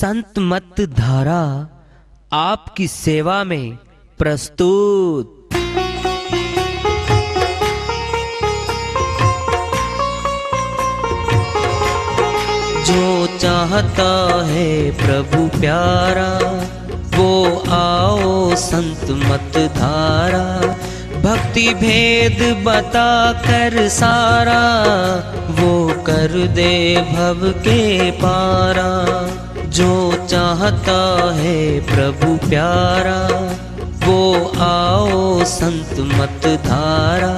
संत मत धारा आपकी सेवा में प्रस्तुत। जो चाहता है प्रभु प्यारा वो आओ संत मत धारा, भक्ति भेद बता कर सारा वो कर दे भव के पारा। जो चाहता है प्रभु प्यारा वो आओ संत मत धारा,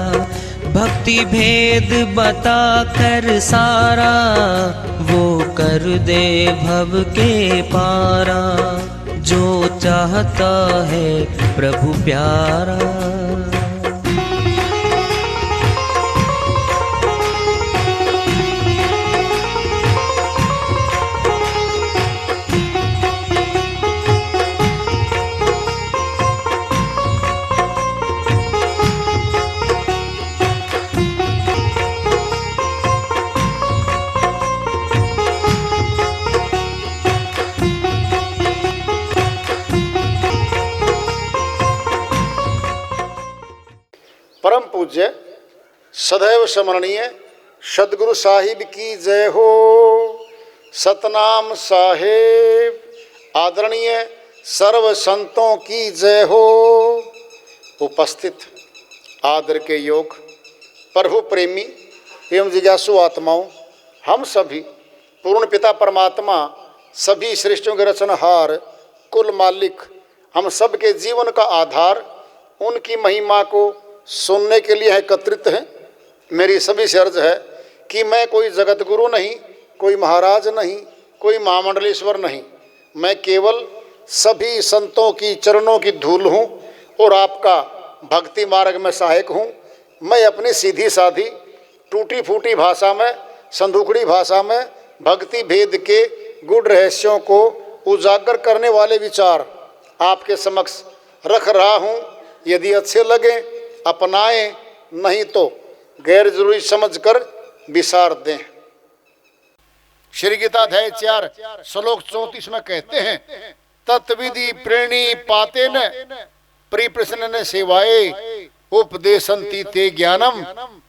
भक्ति भेद बता कर सारा वो कर दे भव के पारा। जो चाहता है प्रभु प्यारा। परम पूज्य सदैव स्मरणीय सदगुरु साहिब की जय हो। सतनाम साहेब आदरणीय सर्व संतों की जय हो। उपस्थित आदर के योग प्रभु प्रेमी एवं जिज्ञासु आत्माओं, हम सभी पूर्ण पिता परमात्मा सभी सृष्टियों के रचनहार कुल मालिक हम सब के जीवन का आधार उनकी महिमा को सुनने के लिए एकत्रित हैं। मेरी सभी से अर्ज है कि मैं कोई जगत गुरु नहीं, कोई महाराज नहीं, कोई महामंडलेश्वर नहीं, मैं केवल सभी संतों की चरणों की धूल हूँ और आपका भक्ति मार्ग में सहायक हूँ। मैं अपनी सीधी साधी टूटी फूटी भाषा में, संदूकड़ी भाषा में भक्ति भेद के गुड़ रहस्यों को उजागर करने वाले विचार आपके समक्ष रख रहा हूँ। यदि अच्छे लगे अपनाएं, नहीं तो गैर जरूरी समझकर विसार दें। श्री गीता अध्याय 4 श्लोक 34 में कहते हैं, तत्विधि प्रेणी पाते न परिप्रश्न न सेवाए उपदेशंति ते ज्ञानम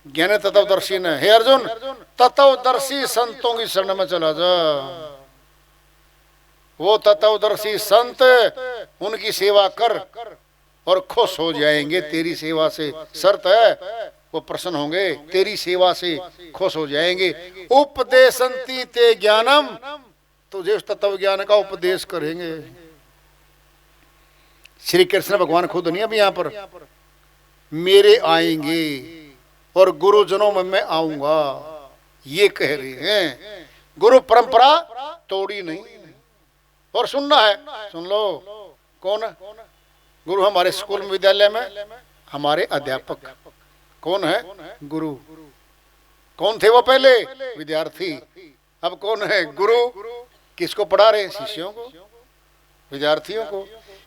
ज्ञान तत्वदर्शी न। हे अर्जुन, तत्वदर्शी संतों की शरण में चला जा। वो तत्वदर्शी संत उनकी सेवा कर और खुश हो जाएंगे तेरी सेवा से। शर्त है वो प्रसन्न होंगे, तेरी सेवा से खुश हो जाएंगे। उपदेशंति ते ज्ञानम, तुझे उस तत्व ज्ञान का उपदेश करेंगे। श्री कृष्ण भगवान खुद नहीं अभी यहाँ पर मेरे आएंगे और गुरुजनों में मैं आऊंगा ये कह रहे हैं। गुरु परंपरा तोड़ी नहीं और सुनना है, सुन लो। कौन है गुरु? हमारे स्कूल में विद्यालय में हमारे अध्यापक कौन है? गुरु। कौन थे वो पहले? विद्यार्थी। अब कौन है गुरु? किसको पढ़ा रहे? शिष्यों को, विद्यार्थियों को।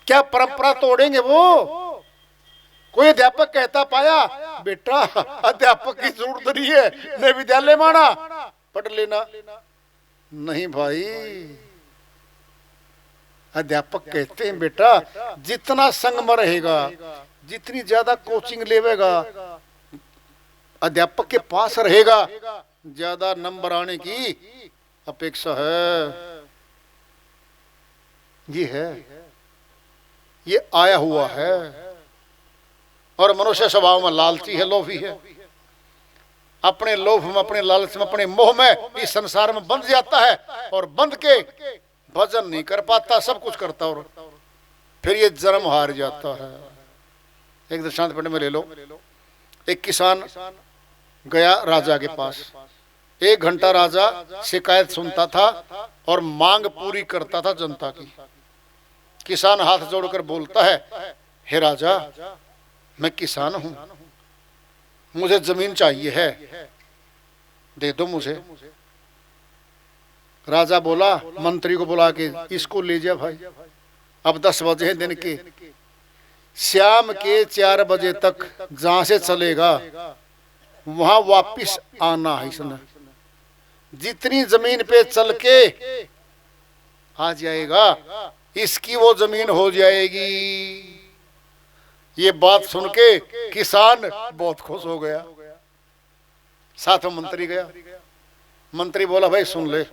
क्या परंपरा तोड़ेंगे वो? कोई अध्यापक कहता पाया बेटा अध्यापक की जरूरत नहीं है, ने विद्यालय माना पढ़ लेना। नहीं भाई, अध्यापक कहते हैं बेटा जितना संग में रहेगा, जितनी ज्यादा कोचिंग लेवेगा, अध्यापक के पास रहेगा, ज्यादा नंबर आने की अपेक्षा है। ये है, ये आया हुआ है। और मनुष्य स्वभाव में लालची है, लोभी है। अपने लोभ में, अपने लालच में, अपने मोह में इस संसार में बंध जाता है और बंध के भजन नहीं कर पाता, सब कुछ करता और फिर ये जन्म हार जाता है। एक दृष्टांत पढ़ने में ले लो। एक किसान गया राजा के पास। 1 घंटा राजा शिकायत सुनता था और मांग पूरी करता था जनता की। किसान हाथ जोड़कर बोलता है, हे राजा मैं किसान हूं, मुझे जमीन चाहिए है, दे दो मुझे। राजा बोला मंत्री को बुला के, इसको ले जा भाई, अब 10 बजे दिन के, शाम के 4 बजे तक जहां से चलेगा वहां वापिस आना है इसने। जितनी जमीन पे चल के आ जाएगा, इसकी वो जमीन हो जाएगी। ये बात सुन के किसान बहुत खुश हो गया। साथ में मंत्री गया। मंत्री बोला भाई सुन ले,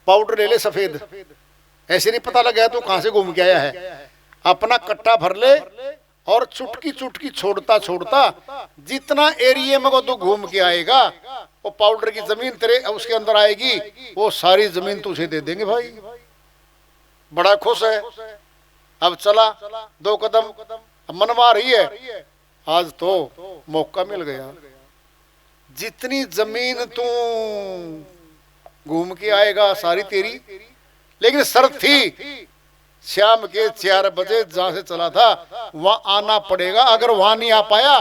पाउडर ले ले सफेद, ऐसे नहीं पता लग गया तू कहां से घूम के आया है। अपना कट्टा भर ले और चुटकी चुटकी छोड़ता छोड़ता जितना एरिया में को तू घूम के आएगा, वो पाउडर की जमीन तेरे उसके अंदर आएगी, वो सारी जमीन तुझे दे देंगे। भाई बड़ा खुश है। अब चला 2 कदम, अब मनवा रही है, आज तो मौका मिल गया। जितनी जमीन तू घूम के आएगा सारी तेरी, लेकिन शर्त थी शाम के 4 बजे जहां से चला था वहां आना पड़ेगा। अगर वहां नहीं आ पाया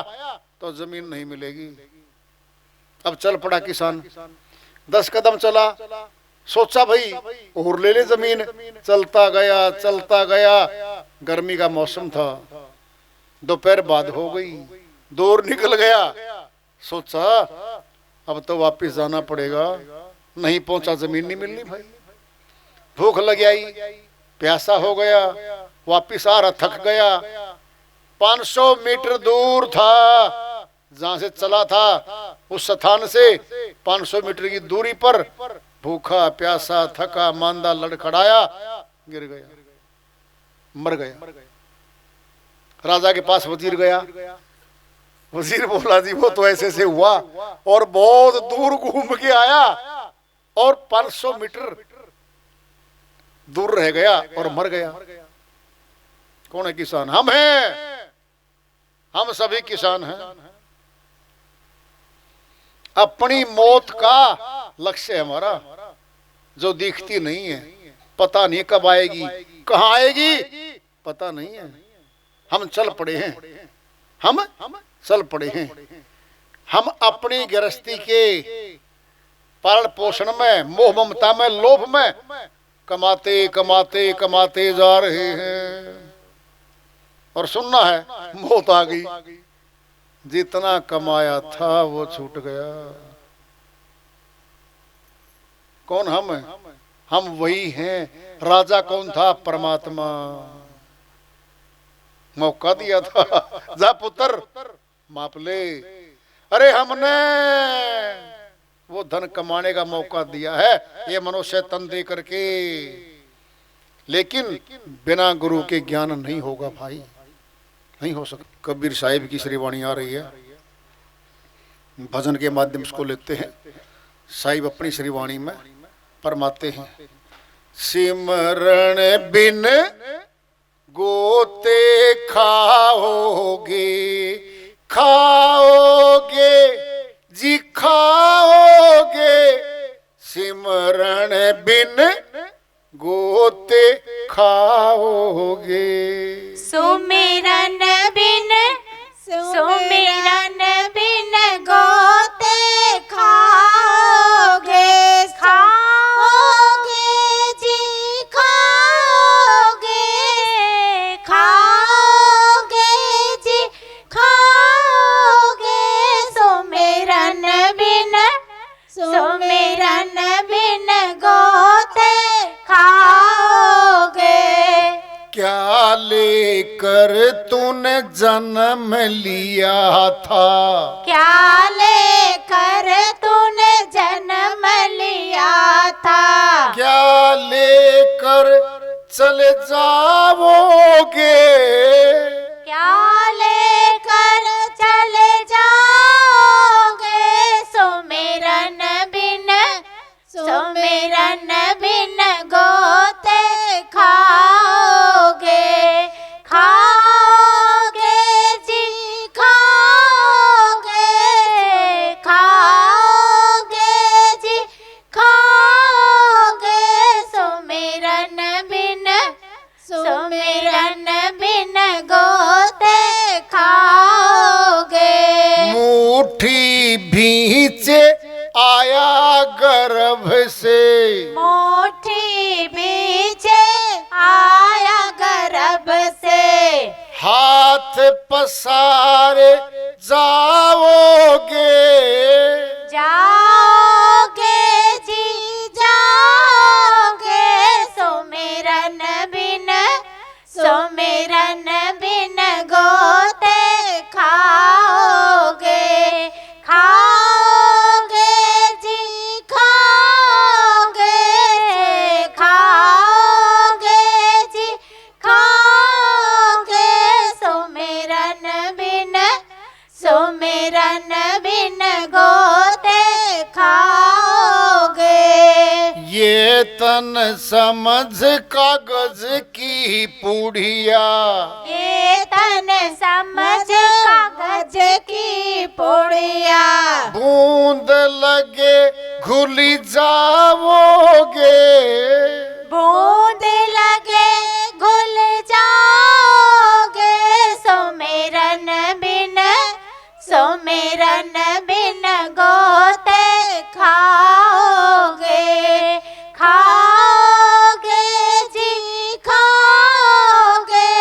तो जमीन नहीं मिलेगी। अब चल पड़ा किसान, 10 कदम चला, सोचा भाई और ले ले जमीन। चलता गया चलता गया, गर्मी का मौसम था, दोपहर बाद हो गई, दूर निकल गया। सोचा अब तो वापस जाना पड़ेगा, नहीं पहुंचा जमीन नहीं मिलनी। भाई भूख लग आई, प्यासा हो गया, वापिस आ रहा, थक गया। 500 मीटर दूर था जहां से चला था, उस स्थान से 500 मीटर की दूरी पर भूखा प्यासा थका मांदा लड़खड़ाया, गिर गया, मर गया। राजा के पास वजीर गया। वजीर बोला जी वो तो ऐसे से हुआ और बहुत दूर घूम के आया और 500 मीटर दूर रह गया और मर गया। कौन है किसान? हम हैं, हम सभी किसान हैं। अपनी मौत का लक्ष्य है हमारा, जो दिखती नहीं है, पता नहीं कब आएगी, कहां आएगी पता नहीं है। हम चल पड़े हैं, हम चल पड़े हैं। हम अपनी गृहस्थी के पालन पोषण में, मोह ममता में, लोभ में कमाते कमाते कमाते जा रहे हैं और सुनना है मौत आ गई, जितना कमाया था वो छूट गया। कौन हम हैं? हम वही हैं। राजा कौन था? परमात्मा। मौका दिया था, जा पुत्र माप ले। अरे हमने वो धन कमाने का मौका दिया है, ये मनुष्य तन दे करके, लेकिन बिना गुरु के ज्ञान नहीं होगा भाई, नहीं हो सकता। कबीर साहिब की श्रीवाणी आ रही है, भजन के माध्यम से इसको लेते हैं। साहिब अपनी श्रीवाणी में फरमाते हैं, सिमरण बिन गोते खाओगे खाओगे जी खाओगे, सिमरण बिन गोते खाओगे। सुमिरन बिन गोते खाओगे, खाओगे जी खाओगे, खाओगे जी खाओगे। सुमिरन बिन गोते खाओगे। क्या लेकर तूने जन्म लिया था, क्या लेकर तूने जन्म लिया था, क्या लेकर चले जाओगे, क्या लेकर चले जाओगे। सुमिरन बिन गोते खाओगे, खाओगे जी खाओगे, खाओगे जी खाओगे। सुमिरन बिन गोते खाओगे। मुट्ठी भींचे आया गर्भ से, मुट्ठी बीचे आया गर्भ से, हाथ पसारे जाओगे, जाओगे जी जाओगे, ये तन समझ कागज की पुड़िया, ये तन समझ कागज की पुड़िया, बूंद लगे घुल जाओगे, बूंद लगे घुल जाओगे, सुमिरन बिन, सुमिरन बिन गोते खाओगे, खाओगे जी खाओगे,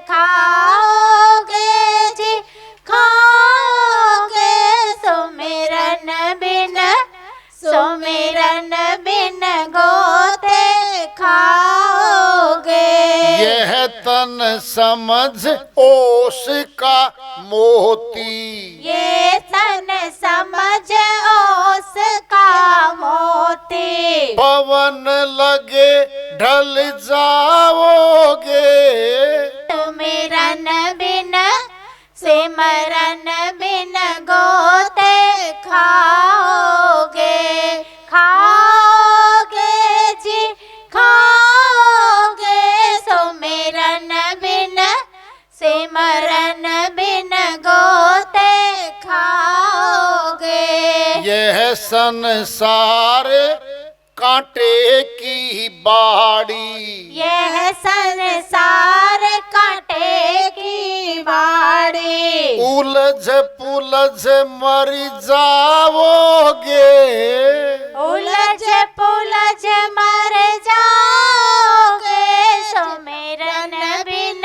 खाओगे जी खाओगे, सुमिरन बिन, सुमिरन बिन गोते खाओगे। यह तन समझ ओस का मोती, ये तन समझ ओस का मोती, पवन लगे ढल जाओगे, सुमिरन बिन, सिमरन बिन गोते खाओगे, खाओगे जी खाओगे, सुमिरन बिन, सिमरन बिन गोते खाओगे। यह संसार कांटे की बाड़ी, यह संसार कांटे की बाड़ी, उलझ पुलझ मर जाओगे, उलझ पुलझ मर जाओगे, सुमिरन बिन,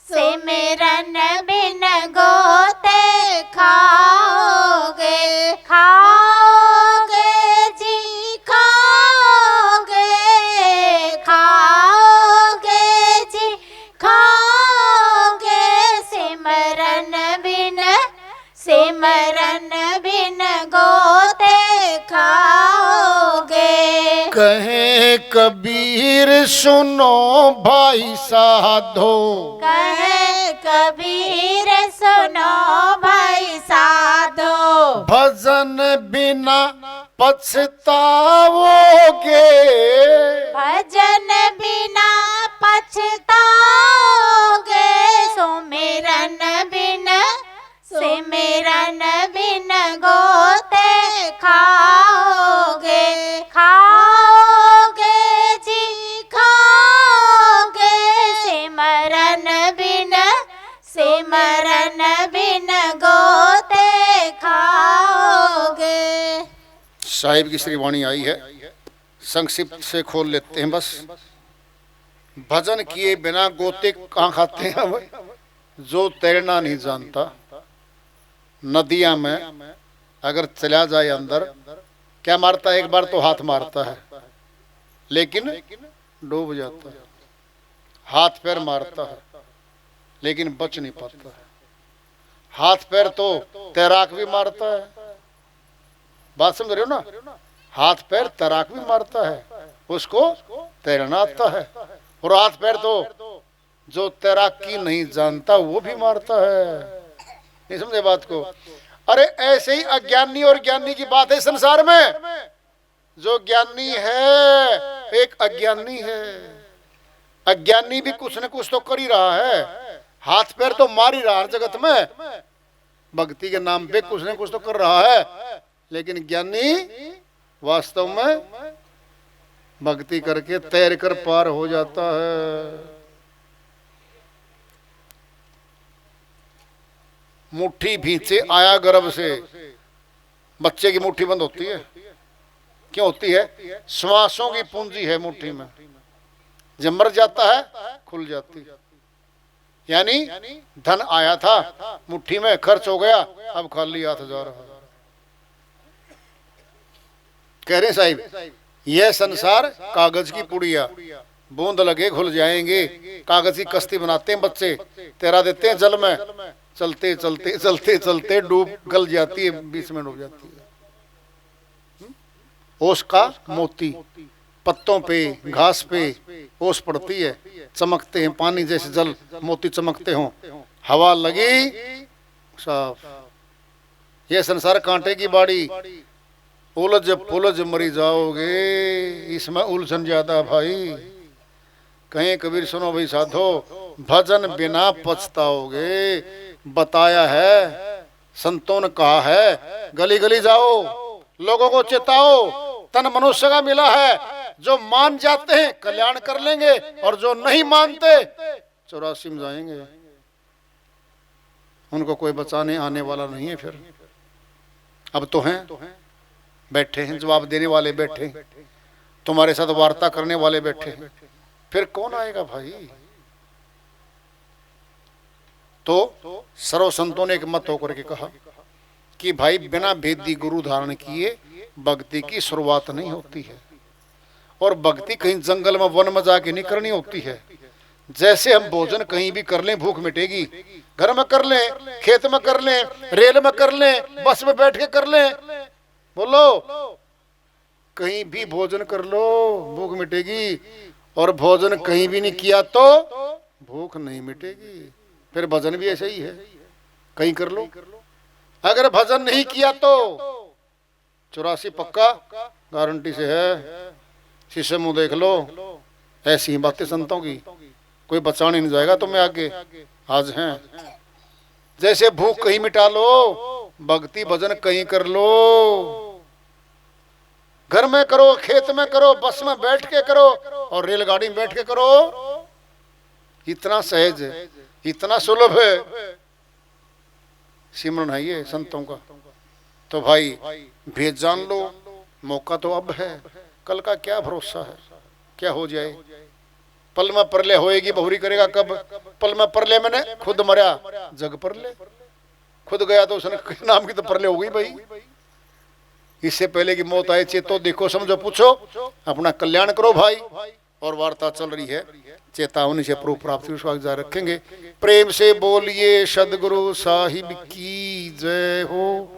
सिमरन बिन गोते खाओगे, खाओगे जी खाओगे, खाओगे जी खाओगे, सिमरन बिन, सिमरन बिन गोते खाओगे। कहे कबीर सुनो भाई साधो, कहे कबीर सुनो भाई साधो, भजन बिना पछताओगे, भजन बिना पछताओगे, सुमिरन बिन, सिमरन बिन गोते खाओगे, खाओगे जी खाओगे, सिमरन बिन, सिमरन बिन गोते खाओगे। साहिब की श्री वाणी आई है, संक्षिप्त से खोल लेते हैं बस। भजन किए बिना गोते कहाँ खाते हैं भाई? जो तैरना नहीं जानता नदियां में अगर चला जाए अंदर, क्या मारता है? एक बार तो हाथ मारता है, लेकिन डूब जाता है। हाथ पैर मारता है, लेकिन बच नहीं पाता है। हाथ पैर तो तैराक भी मारता है, बात समझ रहे हो ना? हाथ पैर तैराक भी मारता है, उसको तैरना आता है। और हाथ पैर तो जो तैराकी नहीं जानता वो भी मारता है। नहीं समझे बात को? अरे ऐसे ही अज्ञानी और ज्ञानी की बात है संसार में। जो ज्ञानी है एक अज्ञानी है। अज्ञानी भी कुछ न कुछ तो कर ही रहा है, हाथ पैर तो मार ही रहा है जगत में, भक्ति के नाम पे कुछ न कुछ तो कर रहा है। लेकिन ज्ञानी वास्तव में भक्ति करके तैर कर पार हो जाता है। मुट्ठी भींचे आया गर्भ से, बच्चे की मुट्ठी बंद होती है। क्यों होती है? श्वासों की पूंजी है मुट्ठी में, जब मर जाता है खुल जाती है। यानी धन आया था मुट्ठी में, खर्च हो गया, अब खाली हाथ जा रहा है। कह रहे साहिब, यह संसार कागज की पुड़िया, बूंद लगे घुल जाएंगे। कागज की कश्ती बनाते हैं बच्चे, तैरा देते हैं जल में, चलते चलते चलते चलते डूब गल जाती है, बीच में डूब जाती है। ओस का मोती, पत्तों पे घास पे ओस पड़ती है, चमकते हैं पानी जैसे जल मोती चमकते हों। हवा लगी साफ। यह संसार कांटे की बाड़ी, उलझ पुलझ मरी जाओगे, इसमें उलझन ज्यादा भाई। कहीं कबीर सुनो भाई साधो, भजन बिना पछताओगे। बताया है, संतों ने कहा है, गली गली जाओ, लोगों को चेताओ, तन मनुष्य का मिला है, जो मान जाते हैं कल्याण कर लेंगे, और जो नहीं मानते 84 में जाएंगे। उनको कोई बचाने आने वाला नहीं है। फिर अब तो हैं, बैठे हैं, जवाब देने वाले बैठे हैं, तुम्हारे साथ वार्ता करने वाले बैठे हैं, फिर कौन आएगा भाई। तो सर्व संतों ने एक मत होकर के कहा कि भाई बिना भेदी गुरु धारण किए भक्ति की शुरुआत नहीं होती है। और भक्ति कहीं जंगल में वन में जाके नहीं करनी होती है। जैसे हम भोजन कहीं भी कर लें भूख मिटेगी, घर में कर लें, खेत में कर लें, रेल में कर लें, बस में बैठ के कर लें, बोलो कहीं भी भोजन कर लो भूख मिटेगी। और भोजन कहीं भी नहीं किया तो भूख नहीं मिटेगी। फिर भजन भी ऐसा ही है, कहीं कर लो। अगर भजन नहीं किया तो 84 पक्का गारंटी से है। शीशे मुंह देख लो, ऐसी ही बातें संतों की, कोई बचाने नहीं जाएगा तुम्हें आगे। आज हैं जैसे भूख कहीं मिटा लो, भक्ति भजन कहीं कर लो, घर में करो, खेत में करो, बस में बैठ के करो, और रेलगाड़ी में बैठ के करो। इतना सहज है, इतना सुलभ है सिमरन है ये संतों का। तो भाई भेद जान लो, मौका तो अब है, कल का क्या भरोसा है, क्या हो जाए। पल में परले होएगी, बहुरी करेगा कब। पल में परले मैंने खुद मरा जग परले, खुद गया तो उसने नाम की तो परले हो गई भाई। इससे पहले कि मौत आए चेतो, देखो, समझो, पूछो, अपना कल्याण करो भाई। और वार्ता चल रही है, चेतावनी से प्रभु प्राप्ति विश्वास जारी रखेंगे। प्रेम से बोलिए सदगुरु साहिब की जय हो।